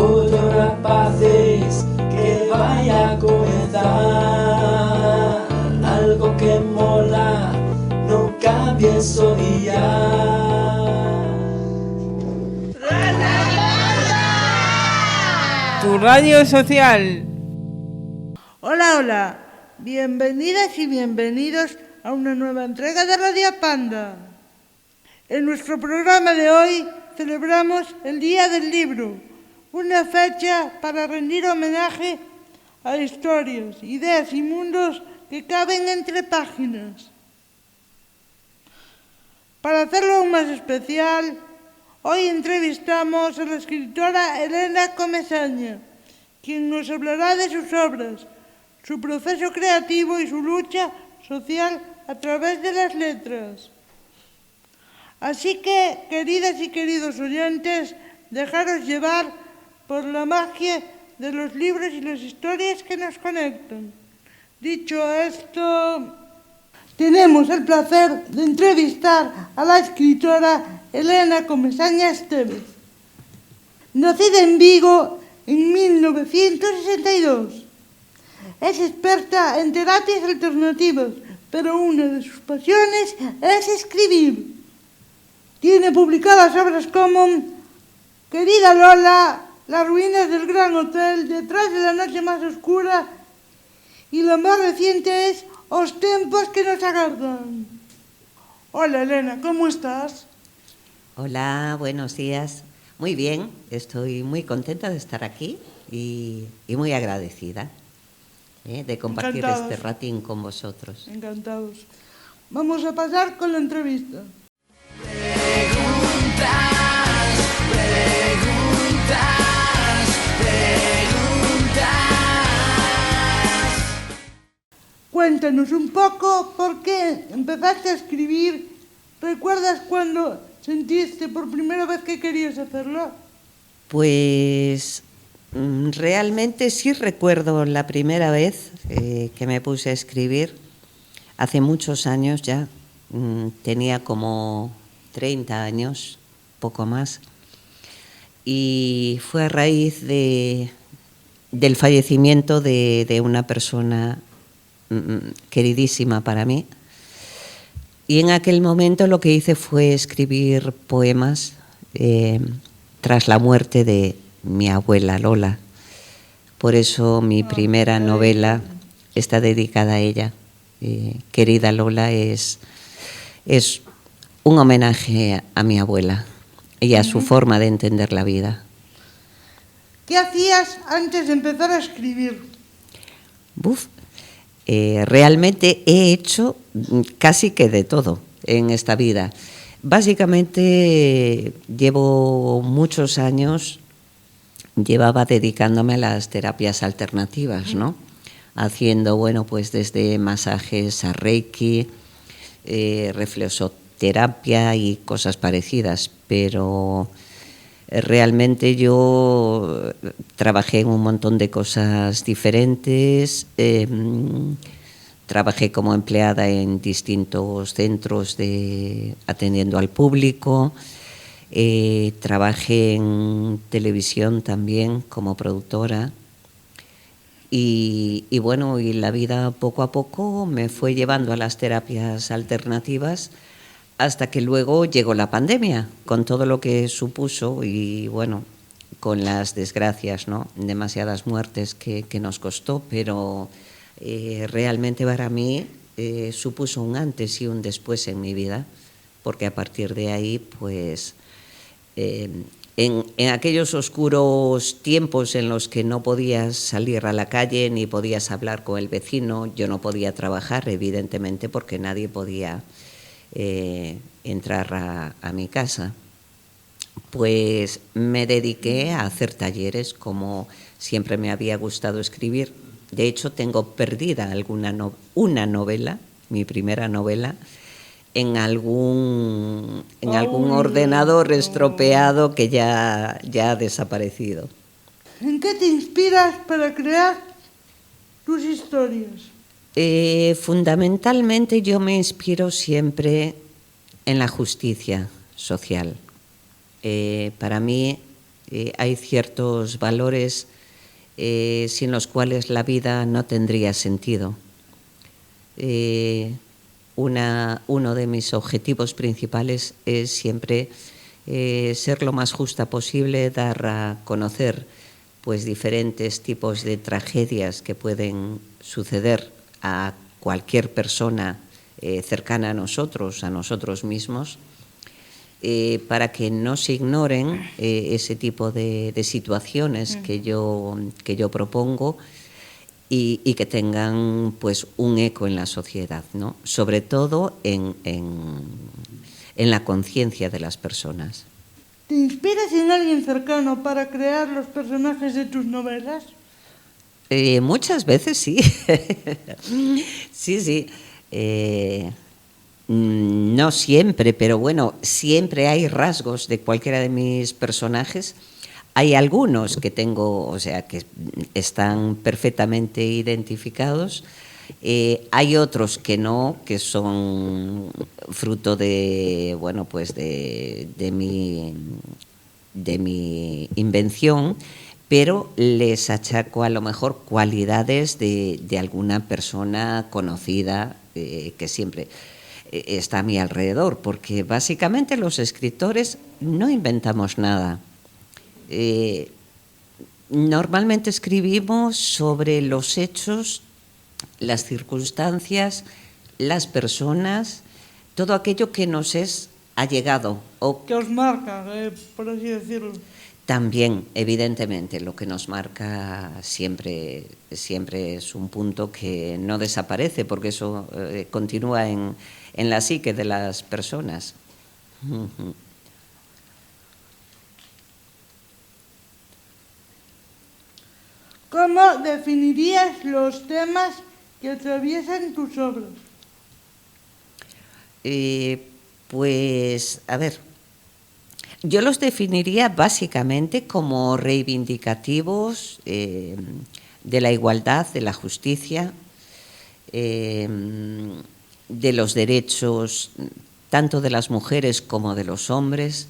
Otro rapaces que vaya a comenzar. Algo que mola, no cambie su día. Tu radio social. Hola, hola. Bienvenidas y bienvenidos a una nueva entrega de Radio Panda. En nuestro programa de hoy celebramos el Día del Libro, una fecha para rendir homenaje a historias, ideas y mundos que caben entre páginas. Para hacerlo aún más especial, hoy entrevistamos a la escritora Elena Comesaña, quien nos hablará de sus obras, su proceso creativo y su lucha social a través de las letras. Así que, queridas y queridos oyentes, dejaros llevar por la magia de los libros y las historias que nos conectan. Dicho esto, tenemos el placer de entrevistar a la escritora Elena Comesaña Estevez. Nacida en Vigo en 1962, es experta en terapias alternativas, pero una de sus pasiones es escribir. Tiene publicadas obras como Querida Lola, Las ruinas del Gran Hotel, Detrás de la noche más oscura, y la más reciente es Os tempos que nos agardan. Hola Elena, ¿cómo estás? Hola, buenos días. Muy bien, estoy muy contenta de estar aquí y muy agradecida de compartir este ratín con vosotros. Encantados. Vamos a pasar con la entrevista. Cuéntanos un poco por qué empezaste a escribir. ¿Recuerdas cuando sentiste por primera vez que querías hacerlo? Pues realmente sí recuerdo la primera vez que me puse a escribir. Hace muchos años ya, tenía como 30 años, poco más. Y fue a raíz del fallecimiento de una persona queridísima para mí. Y en aquel momento lo que hice fue escribir poemas tras la muerte de mi abuela Lola. Por eso mi primera novela está dedicada a ella. Querida Lola es un homenaje a mi abuela y a su forma de entender la vida. ¿Qué hacías antes de empezar a escribir? Realmente he hecho casi que de todo en esta vida. Básicamente llevo muchos años, llevaba dedicándome a las terapias alternativas, ¿no? Haciendo, bueno, pues desde masajes a Reiki, reflexoterapia y cosas parecidas, pero realmente yo trabajé en un montón de cosas diferentes. Trabajé como empleada en distintos centros atendiendo al público. Trabajé en televisión también como productora. Y bueno, y la vida poco a poco me fue llevando a las terapias alternativas hasta que luego llegó la pandemia, con todo lo que supuso y bueno, con las desgracias, ¿no? Demasiadas muertes que nos costó, pero realmente para mí supuso un antes y un después en mi vida, porque a partir de ahí, pues, en aquellos oscuros tiempos en los que no podías salir a la calle ni podías hablar con el vecino, yo no podía trabajar, evidentemente, porque nadie podía entrar a mi casa, pues me dediqué a hacer talleres, como siempre me había gustado escribir. De hecho, tengo perdida una novela, mi primera novela, en algún ordenador estropeado que ya ha desaparecido. ¿En qué te inspiras para crear tus historias? Fundamentalmente yo me inspiro siempre en la justicia social. Para mí hay ciertos valores sin los cuales la vida no tendría sentido. Uno de mis objetivos principales es siempre ser lo más justa posible, dar a conocer pues diferentes tipos de tragedias que pueden suceder a cualquier persona cercana a nosotros mismos, para que no se ignoren ese tipo de situaciones que yo propongo y que tengan pues un eco en la sociedad, ¿no? Sobre todo en la conciencia de las personas. ¿Te inspiras en alguien cercano para crear los personajes de tus novelas? Muchas veces sí. Sí. No siempre, pero bueno, siempre hay rasgos de cualquiera de mis personajes. Hay algunos que tengo, o sea, que están perfectamente identificados. Hay otros que no, que son fruto de, bueno, pues de mi invención, pero les achaco a lo mejor cualidades de alguna persona conocida que siempre está a mi alrededor, porque básicamente los escritores no inventamos nada. Normalmente escribimos sobre los hechos, las circunstancias, las personas, todo aquello que nos es allegado. O que os marca, por así decirlo. También, evidentemente, lo que nos marca siempre es un punto que no desaparece, porque eso continúa en la psique de las personas. ¿Cómo definirías los temas que atraviesan tus obras? Pues, a ver, yo los definiría básicamente como reivindicativos de la igualdad, de la justicia, de los derechos tanto de las mujeres como de los hombres,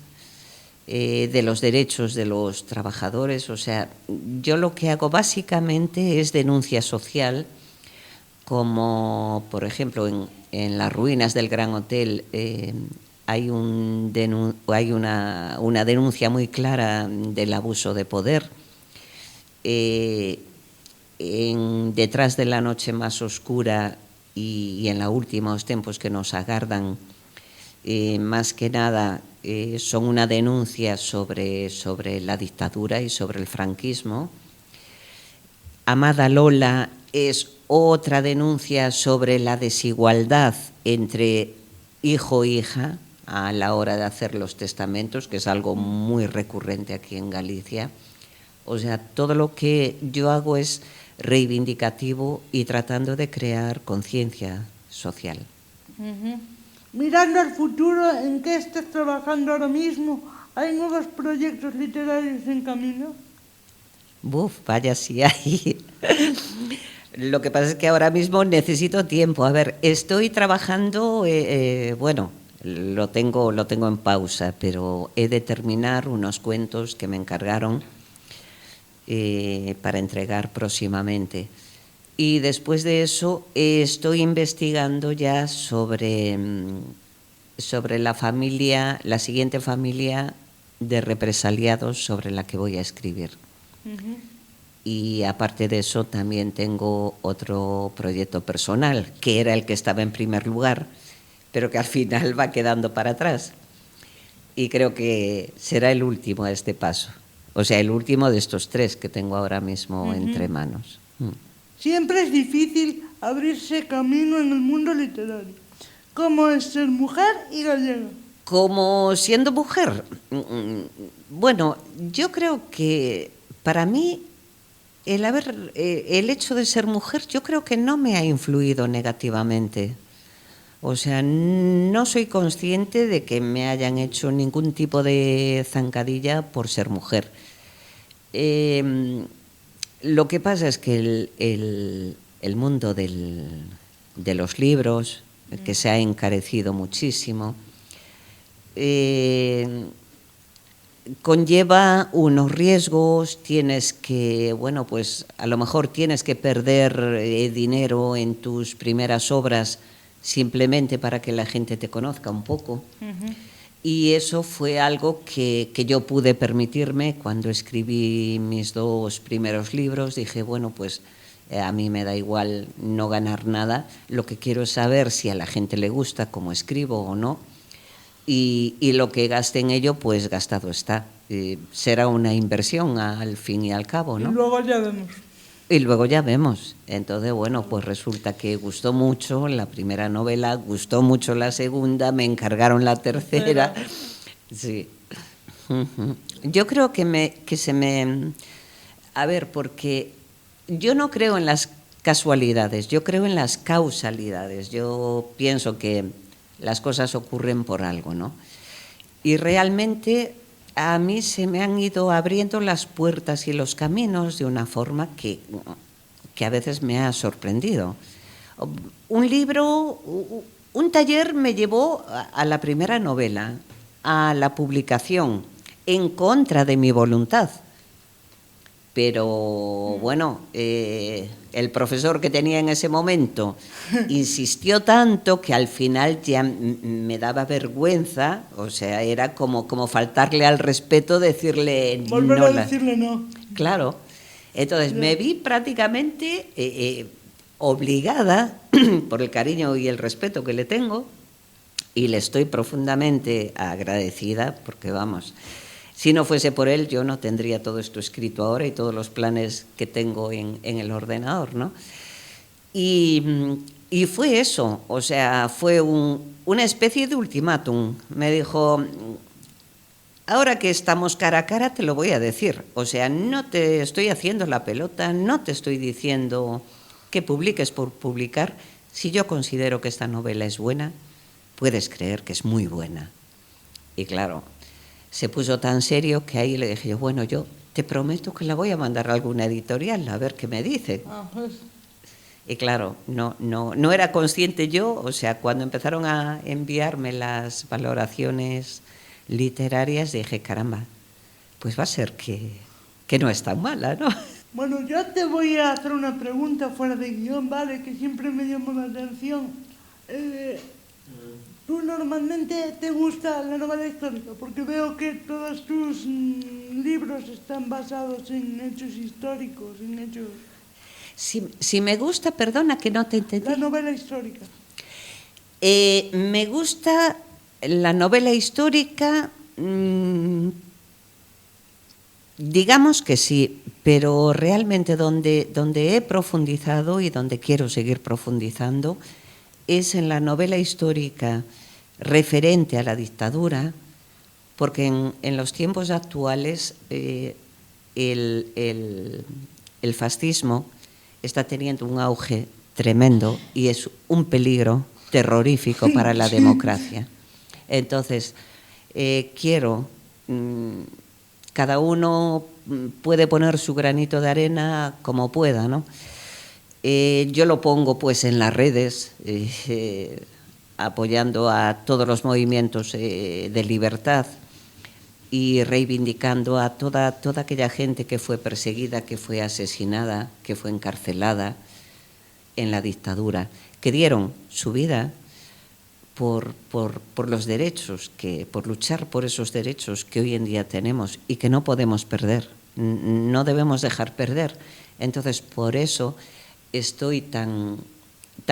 de los derechos de los trabajadores. O sea, yo lo que hago básicamente es denuncia social, como por ejemplo en las ruinas del Gran Hotel hay una denuncia muy clara del abuso de poder. Detrás de la noche más oscura y en los últimos tiempos que nos agardan, más que nada son una denuncia sobre la dictadura y sobre el franquismo. Amada Lola es otra denuncia sobre la desigualdad entre hijo e hija a la hora de hacer los testamentos, que es algo muy recurrente aquí en Galicia. O sea, todo lo que yo hago es reivindicativo y tratando de crear conciencia social. Mirando al futuro, ¿en qué estás trabajando ahora mismo? ¿Hay nuevos proyectos literarios en camino? Vaya si hay. Lo que pasa es que ahora mismo necesito tiempo. A ver, estoy trabajando, bueno, lo tengo en pausa, pero he de terminar unos cuentos que me encargaron para entregar próximamente. Y después de eso estoy investigando ya sobre la familia, la siguiente familia de represaliados sobre la que voy a escribir. Y aparte de eso también tengo otro proyecto personal, que era el que estaba en primer lugar, pero que al final va quedando para atrás. Y creo que será el último a este paso. O sea, el último de estos 3 que tengo ahora mismo entre manos. Siempre es difícil abrirse camino en el mundo literario. ¿Cómo es ser mujer y gallega? Como siendo mujer, bueno, yo creo que para mí el hecho de ser mujer, yo creo que no me ha influido negativamente. O sea, no soy consciente de que me hayan hecho ningún tipo de zancadilla por ser mujer. Lo que pasa es que el mundo de los libros, que se ha encarecido muchísimo, conlleva unos riesgos, tienes que, bueno, pues a lo mejor tienes que perder dinero en tus primeras obras simplemente para que la gente te conozca un poco. Y eso fue algo que yo pude permitirme cuando escribí mis 2 primeros libros. Dije, bueno, pues a mí me da igual no ganar nada, lo que quiero es saber si a la gente le gusta cómo escribo o no. Y lo que gaste en ello, pues gastado está. Será una inversión al fin y al cabo, ¿no? Y luego ya vemos. Y luego ya vemos. Entonces, bueno, pues resulta que gustó mucho la primera novela, gustó mucho la segunda, me encargaron la tercera. Sí. Yo creo que se me... A ver, porque yo no creo en las casualidades, yo creo en las causalidades. Yo pienso que las cosas ocurren por algo, ¿no? Y realmente a mí se me han ido abriendo las puertas y los caminos de una forma que a veces me ha sorprendido. Un libro, un taller me llevó a la primera novela, a la publicación, en contra de mi voluntad. Pero bueno, el profesor que tenía en ese momento insistió tanto que al final ya me daba vergüenza, o sea, era como faltarle al respeto, decirle Volver no. a decirle no. Claro. Entonces me vi prácticamente obligada, por el cariño y el respeto que le tengo, y le estoy profundamente agradecida, porque vamos... Si no fuese por él, yo no tendría todo esto escrito ahora y todos los planes que tengo en el ordenador, ¿no? Y fue eso, o sea, fue una especie de ultimátum. Me dijo, ahora que estamos cara a cara te lo voy a decir. O sea, no te estoy haciendo la pelota, no te estoy diciendo que publiques por publicar. Si yo considero que esta novela es buena, puedes creer que es muy buena. Y claro... Se puso tan serio que ahí le dije yo, bueno, yo te prometo que la voy a mandar a alguna editorial a ver qué me dice. Pues. Y claro, no era consciente yo, o sea, cuando empezaron a enviarme las valoraciones literarias, dije, caramba, pues va a ser que no es tan mala, ¿no? Bueno, yo te voy a hacer una pregunta fuera de guión, ¿vale? Que siempre me llamó la atención. ¿Tú normalmente te gusta la novela histórica? Porque veo que todos tus libros están basados en hechos históricos, en hechos... Si me gusta, perdona que no te entendí. La novela histórica. Me gusta la novela histórica, digamos que sí, pero realmente donde he profundizado y donde quiero seguir profundizando es en la novela histórica referente a la dictadura, porque en los tiempos actuales el fascismo está teniendo un auge tremendo y es un peligro terrorífico para la democracia. Entonces, quiero, cada uno puede poner su granito de arena como pueda, ¿no? Yo lo pongo pues en las redes, apoyando a todos los movimientos de libertad y reivindicando a toda aquella gente que fue perseguida, que fue asesinada, que fue encarcelada en la dictadura, que dieron su vida por los derechos, por luchar por esos derechos que hoy en día tenemos y que no podemos perder, no debemos dejar perder. Entonces, por eso estoy tan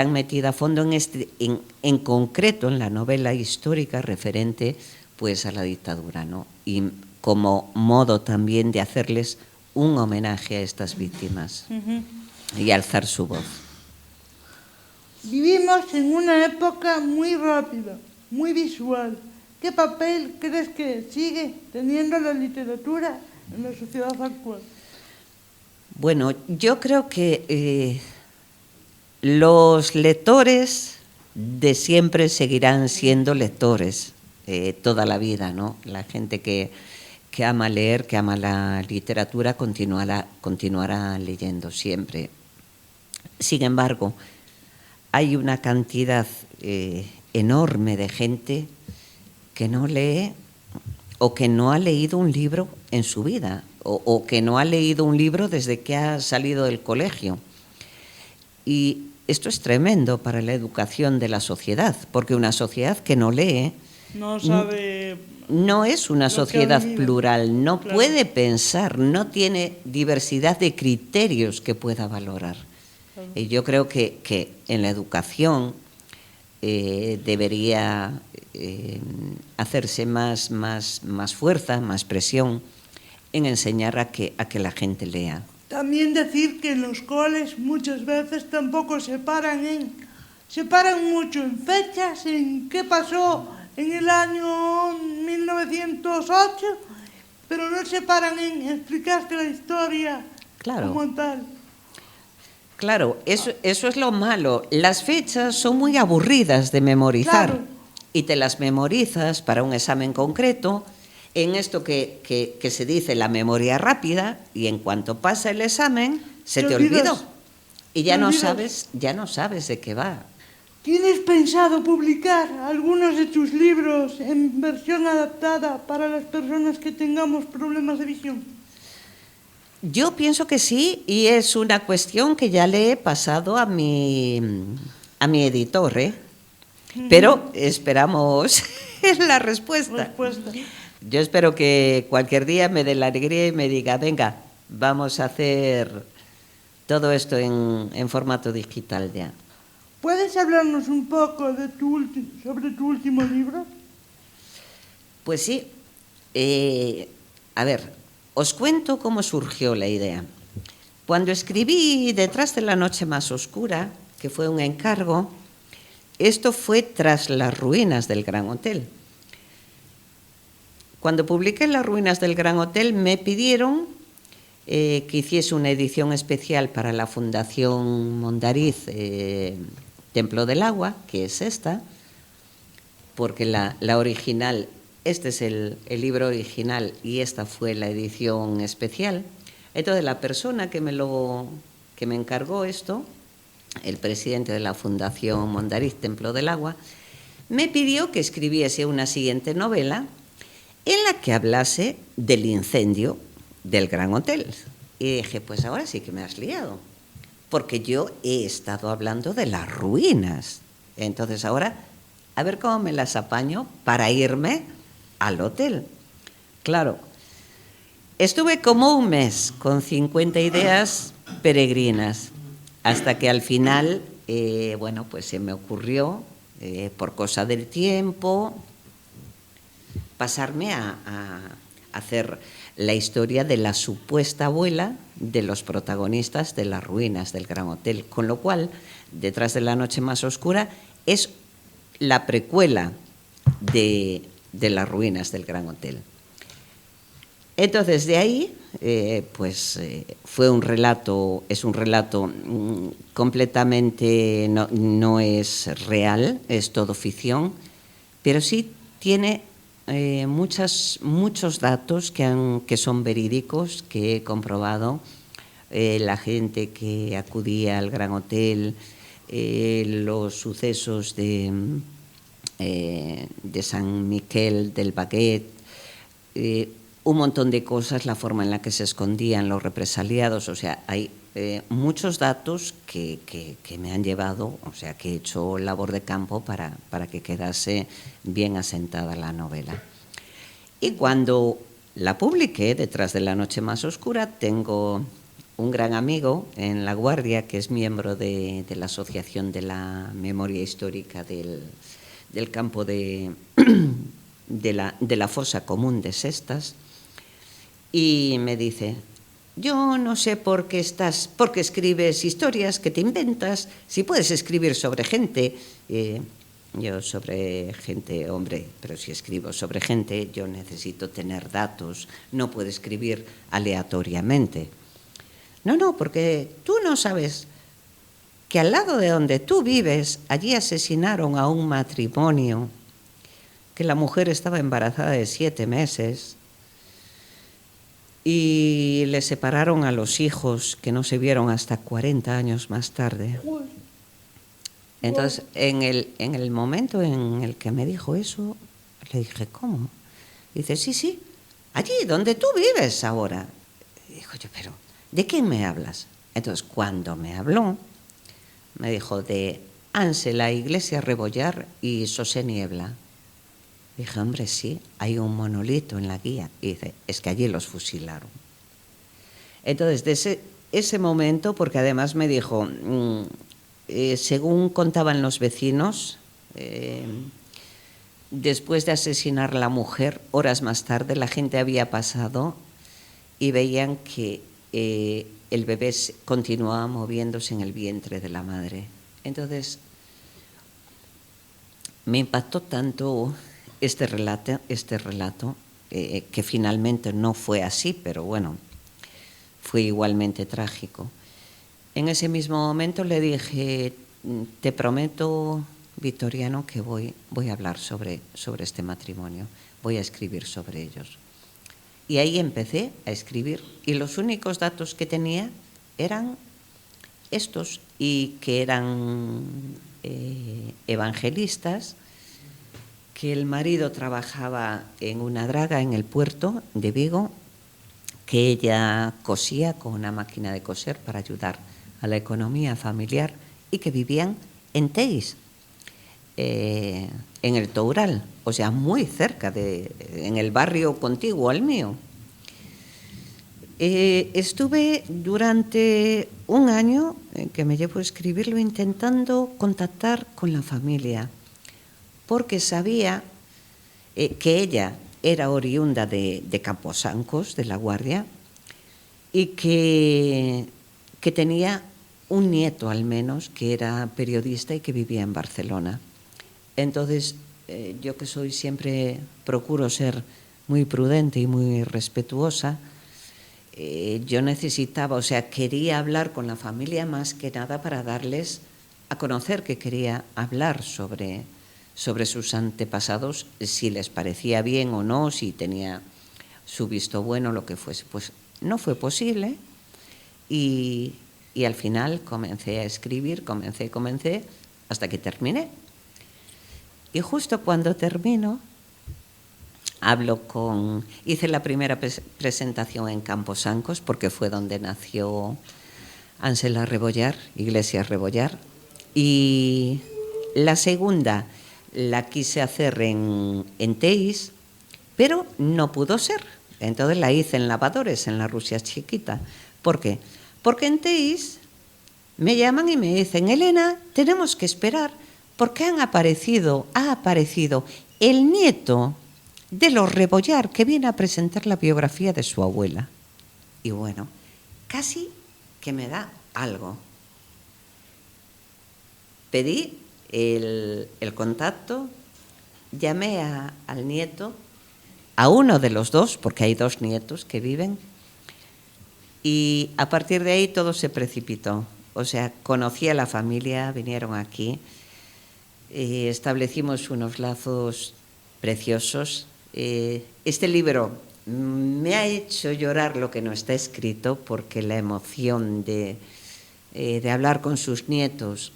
metida a fondo en concreto en la novela histórica referente pues a la dictadura, ¿no? Y como modo también de hacerles un homenaje a estas víctimas y alzar su voz. Vivimos en una época muy rápida, muy visual. ¿Qué papel crees que sigue teniendo la literatura en la sociedad actual? Bueno, yo creo que los lectores de siempre seguirán siendo lectores toda la vida, ¿no? La gente que ama leer, que ama la literatura, continuará leyendo siempre. Sin embargo, hay una cantidad enorme de gente que no lee o que no ha leído un libro en su vida, o que no ha leído un libro desde que ha salido del colegio. Y esto es tremendo para la educación de la sociedad, porque una sociedad que no lee No sabe... no es una lo que ha sociedad vivido. plural, no Claro. puede pensar, no tiene diversidad de criterios que pueda valorar. Y yo creo que en la educación debería hacerse más fuerza, más presión en enseñar a que la gente lea. También decir que en los coles muchas veces tampoco separan mucho en fechas, en qué pasó en el año 1908, pero no separan en explicarte la historia Claro. como tal. Claro, eso es lo malo. Las fechas son muy aburridas de memorizar. Claro. Y te las memorizas para un examen concreto, en esto que se dice la memoria rápida, y en cuanto pasa el examen, se te olvidó. Y ya no sabes de qué va. ¿Tienes pensado publicar algunos de tus libros en versión adaptada para las personas que tengamos problemas de visión? Yo pienso que sí, y es una cuestión que ya le he pasado a mi editor, pero esperamos la respuesta. Yo espero que cualquier día me dé la alegría y me diga, venga, vamos a hacer todo esto en formato digital ya. ¿Puedes hablarnos un poco de sobre tu último libro? Pues sí. A ver, os cuento cómo surgió la idea. Cuando escribí Detrás de la noche más oscura, que fue un encargo, esto fue tras las ruinas del Gran Hotel. Cuando publiqué Las ruinas del Gran Hotel, me pidieron que hiciese una edición especial para la Fundación Mondariz Templo del Agua, que es esta, porque la original, este es el libro original y esta fue la edición especial. Entonces la persona que me encargó esto, el presidente de la Fundación Mondariz Templo del Agua, me pidió que escribiese una siguiente novela en la que hablase del incendio del Gran Hotel. Y dije, pues ahora sí que me has liado, porque yo he estado hablando de las ruinas. Entonces ahora, a ver cómo me las apaño para irme al hotel. Claro, estuve como un mes con 50 ideas peregrinas, hasta que al final, bueno, pues se me ocurrió, por cosa del tiempo, pasarme a hacer la historia de la supuesta abuela de los protagonistas de Las ruinas del Gran Hotel, con lo cual, Detrás de la noche más oscura es la precuela de Las ruinas del Gran Hotel. Entonces, de ahí, fue un relato, es un relato completamente, no es real, es todo ficción, pero sí tiene muchos datos que son verídicos, que he comprobado. La gente que acudía al Gran Hotel, los sucesos de San Miquel del Baguet, un montón de cosas, la forma en la que se escondían los represaliados. O sea, hay muchos datos que me han llevado, o sea, que he hecho labor de campo para que quedase bien asentada la novela. Y cuando la publiqué, Detrás de la noche más oscura, tengo un gran amigo en La Guardia, que es miembro de la Asociación de la Memoria Histórica del campo de la fosa común de Sestas, y me dice: yo no sé por qué escribes historias que te inventas, si puedes escribir sobre gente. Yo sobre gente, hombre, pero si escribo sobre gente, yo necesito tener datos, no puedo escribir aleatoriamente. No, porque tú no sabes que al lado de donde tú vives, allí asesinaron a un matrimonio, que la mujer estaba embarazada de 7 meses, y le separaron a los hijos, que no se vieron hasta 40 años más tarde. Entonces, en el momento en el que me dijo eso, le dije, ¿cómo? Dice, sí, sí, allí donde tú vives ahora. Y dijo yo, pero ¿de quién me hablas? Entonces, cuando me habló, me dijo de Ángela Iglesias Rebollar y José Niebla. Dije, hombre, sí, hay un monolito en la guía. Y dice, es que allí los fusilaron. Entonces, desde ese momento, porque además me dijo, según contaban los vecinos, después de asesinar a la mujer, horas más tarde, la gente había pasado y veían que el bebé continuaba moviéndose en el vientre de la madre. Entonces, me impactó tanto este relato, que finalmente no fue así, pero bueno, fue igualmente trágico. En ese mismo momento le dije, te prometo, Victoriano, que voy a hablar sobre este matrimonio, voy a escribir sobre ellos. Y ahí empecé a escribir, y los únicos datos que tenía eran estos, y que eran evangelistas, que el marido trabajaba en una draga en el puerto de Vigo, que ella cosía con una máquina de coser para ayudar a la economía familiar, y que vivían en Teis, en el Toural, o sea, muy cerca, en el barrio contiguo al mío. Estuve durante un año, que me llevo a escribirlo, intentando contactar con la familia, porque sabía que ella era oriunda de Camposancos, de La Guardia, y que tenía un nieto al menos que era periodista y que vivía en Barcelona. Entonces, yo que soy siempre, procuro ser muy prudente y muy respetuosa, yo necesitaba, o sea, quería hablar con la familia más que nada para darles a conocer que quería hablar sobre sus antepasados, si les parecía bien o no, si tenía su visto bueno, lo que fuese. Pues no fue posible, y al final comencé a escribir, comencé, hasta que terminé. Y justo cuando termino, hice la primera presentación en Camposancos, porque fue donde nació Ángela Rebollar, Iglesias Rebollar, y la segunda la quise hacer en Teis, pero no pudo ser. Entonces la hice en Lavadores, en la Rusia chiquita. ¿Por qué? Porque en Teis me llaman y me dicen, Elena, tenemos que esperar, porque ha aparecido el nieto de los Rebollar, que viene a presentar la biografía de su abuela. Y bueno, casi que me da algo. Pedí el contacto, llamé al nieto, a uno de los dos, porque hay dos nietos que viven, y a partir de ahí todo se precipitó. O sea, conocí a la familia, vinieron aquí, establecimos unos lazos preciosos. Este libro me ha hecho llorar lo que no está escrito, porque la emoción de hablar con sus nietos.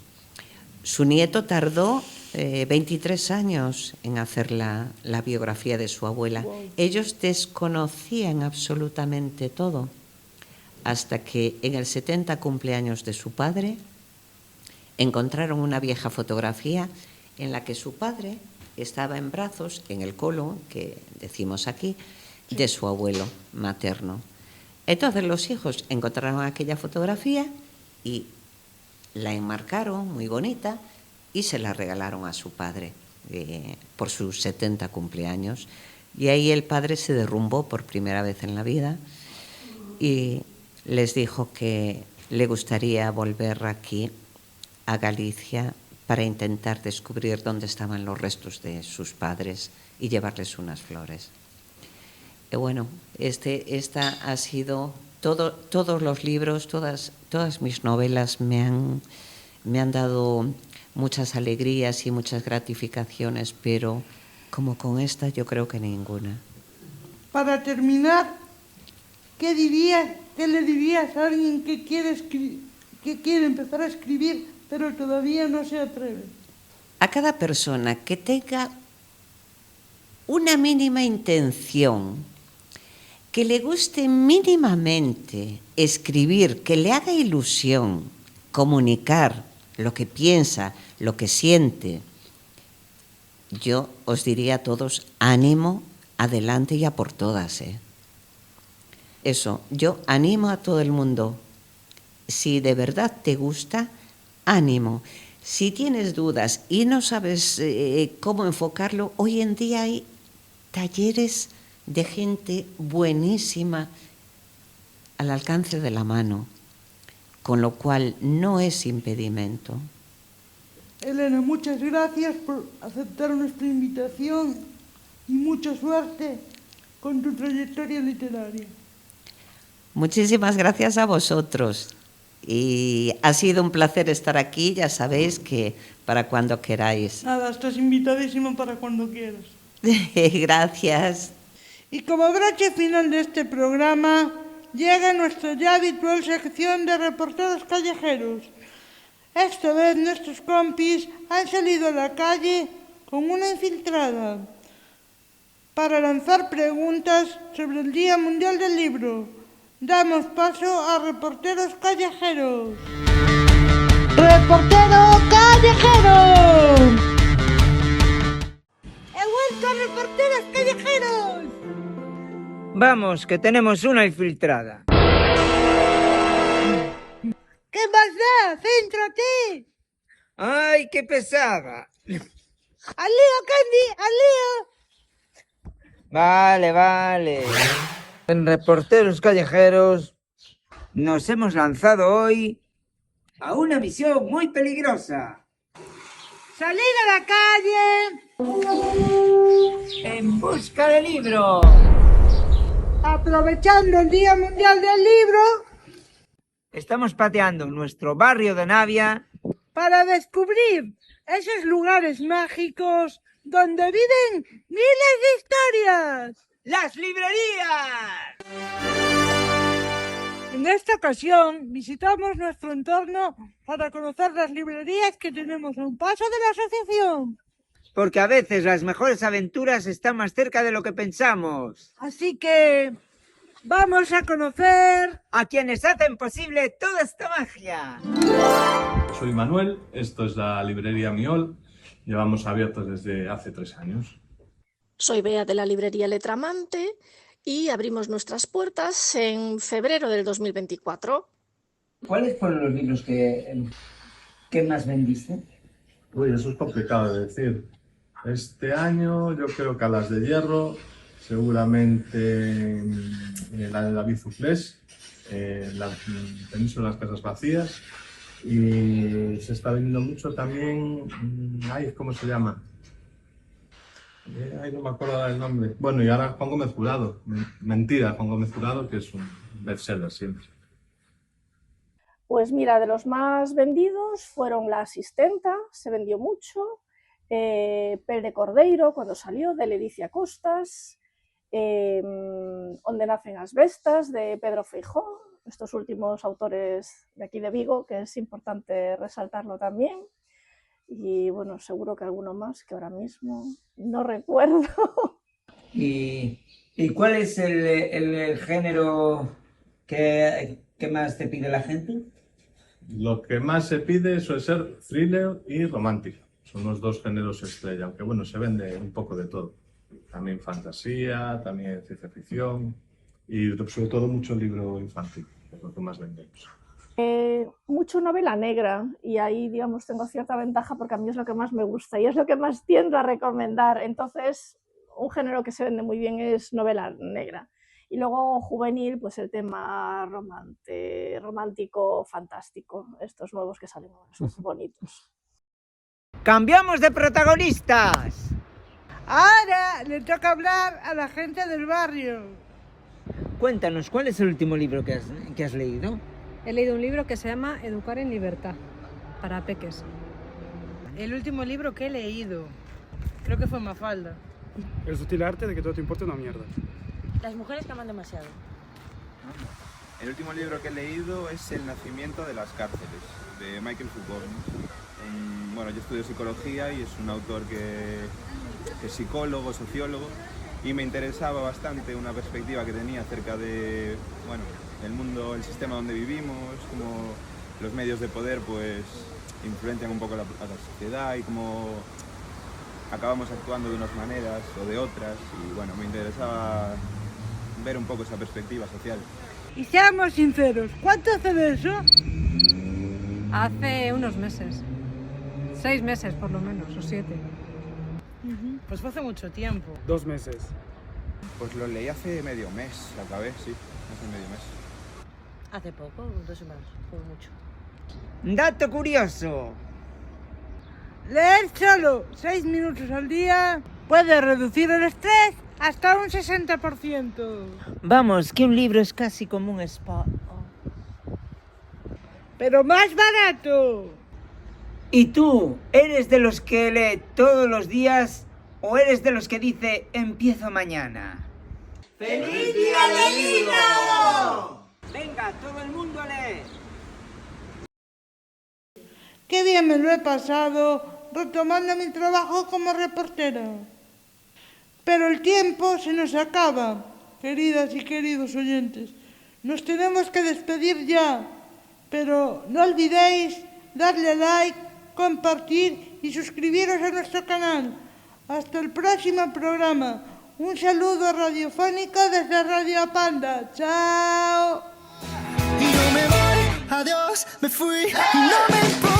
Su nieto tardó 23 años en hacer la biografía de su abuela. Wow. Ellos desconocían absolutamente todo, hasta que en el 70 cumpleaños de su padre encontraron una vieja fotografía en la que su padre estaba en brazos, en el colo, que decimos aquí, de su abuelo materno. Entonces los hijos encontraron aquella fotografía y la enmarcaron muy bonita y se la regalaron a su padre por sus 70 cumpleaños. Y ahí el padre se derrumbó por primera vez en la vida y les dijo que le gustaría volver aquí a Galicia para intentar descubrir dónde estaban los restos de sus padres y llevarles unas flores. Y bueno, esta ha sido todos los libros, todas mis novelas me han dado muchas alegrías y muchas gratificaciones, pero como con esta yo creo que ninguna. Para terminar, ¿qué le dirías a alguien que quiere empezar a escribir, pero todavía no se atreve? A cada persona que tenga una mínima intención, que le guste mínimamente escribir, que le haga ilusión comunicar lo que piensa, lo que siente, yo os diría a todos, ánimo, adelante y a por todas. Eso, yo animo a todo el mundo. Si de verdad te gusta, ánimo. Si tienes dudas y no sabes cómo enfocarlo, hoy en día hay talleres de gente buenísima al alcance de la mano, con lo cual no es impedimento. Elena, muchas gracias por aceptar nuestra invitación y mucha suerte con tu trayectoria literaria. Muchísimas gracias a vosotros y ha sido un placer estar aquí, ya sabéis que para cuando queráis. Nada, estás invitadísimo para cuando quieras. Gracias. Y como broche final de este programa, llega nuestra ya habitual sección de reporteros callejeros. Esta vez nuestros compis han salido a la calle con una infiltrada para lanzar preguntas sobre el Día Mundial del Libro. Damos paso a reporteros callejeros. ¡Reportero callejero! ¡He vuelto a reporteros callejeros! Vamos, que tenemos una infiltrada. ¿Qué más da? ¡Céntrate! ¡Ay, qué pesada! ¡Al lío, Candy! ¡Al lío! Vale. En Reporteros Callejeros nos hemos lanzado hoy a una misión muy peligrosa. ¡Salir a la calle! En busca de libros. Aprovechando el Día Mundial del Libro, Estamos pateando nuestro barrio de Navia para descubrir esos lugares mágicos donde viven miles de historias. ¡las librerías! En esta ocasión visitamos nuestro entorno para conocer las librerías que tenemos a un paso de la asociación. Porque a veces las mejores aventuras están más cerca de lo que pensamos. Así que vamos a conocer A quienes hacen posible toda esta magia. Soy Manuel, esto es la librería Miol, llevamos abiertos desde hace 3 años. Soy Bea de la librería Letramante y abrimos nuestras puertas en febrero del 2024. ¿Cuáles fueron los libros que más vendiste? Uy, eso es complicado de decir. Este año yo creo que a las de Hierro, seguramente la de David Zuclés, la Península de las Casas Vacías, y se está vendiendo mucho también, ¿cómo se llama? No me acuerdo del nombre. Bueno, y ahora Juan Gómez Jurado, Mentira, Juan Gómez Jurado, que es un bestseller siempre. Pues mira, de los más vendidos fueron La Asistenta, se vendió mucho, Pel de Cordeiro, cuando salió, de Leticia Costas, Onde nacen as bestas, de Pedro Feijó, estos últimos autores de aquí de Vigo, que es importante resaltarlo también. Y bueno, seguro que alguno más que ahora mismo no recuerdo. ¿Y cuál es el género que más te pide la gente? Lo que más se pide suele ser thriller y romántica. Son los dos géneros estrella, aunque bueno, se vende un poco de todo. También fantasía, también ciencia ficción y sobre todo mucho libro infantil, que es lo que más vendemos. Mucho novela negra, y ahí digamos tengo cierta ventaja porque a mí es lo que más me gusta y es lo que más tiendo a recomendar. Entonces un género que se vende muy bien es novela negra. Y luego juvenil, pues el tema romántico, fantástico, estos nuevos que salen ahora, son bonitos. ¡Cambiamos de protagonistas! Ahora le toca hablar a la gente del barrio. Cuéntanos, ¿cuál es el último libro que has leído? He leído un libro que se llama Educar en Libertad, para peques. El último libro que he leído, creo que fue Mafalda. El sutil arte de que todo te importe una mierda. Las mujeres que aman demasiado. El último libro que he leído es El nacimiento de las cárceles, de Michael Foucault. Bueno, yo estudio psicología y es un autor que es psicólogo, sociólogo, y me interesaba bastante una perspectiva que tenía acerca de, bueno, el mundo, el sistema donde vivimos, cómo los medios de poder pues influencian un poco a la sociedad y cómo acabamos actuando de unas maneras o de otras, y bueno, me interesaba ver un poco esa perspectiva social. Y seamos sinceros, ¿cuánto hace de eso? Hace unos meses. 6 meses por lo menos, o 7. Pues fue hace mucho tiempo. 2 meses. Pues lo leí hace medio mes, lo acabé, sí, hace medio mes. Hace poco, 2 semanas, fue mucho. Dato curioso. Leer solo 6 minutos al día puede reducir el estrés hasta un 60%. Vamos, que un libro es casi como un spa. Pero más barato. ¿Y tú, eres de los que lee todos los días o eres de los que dice empiezo mañana? ¡Feliz día del libro! Venga, todo el mundo a leer. Qué bien me lo he pasado retomando mi trabajo como reportera. Pero el tiempo se nos acaba, queridas y queridos oyentes. Nos tenemos que despedir ya, pero no olvidéis darle a like, compartir y suscribiros a nuestro canal. Hasta el próximo programa. Un saludo radiofónico desde Radio Panda. ¡Chao! Y no me voy, adiós, me fui, y no me importa.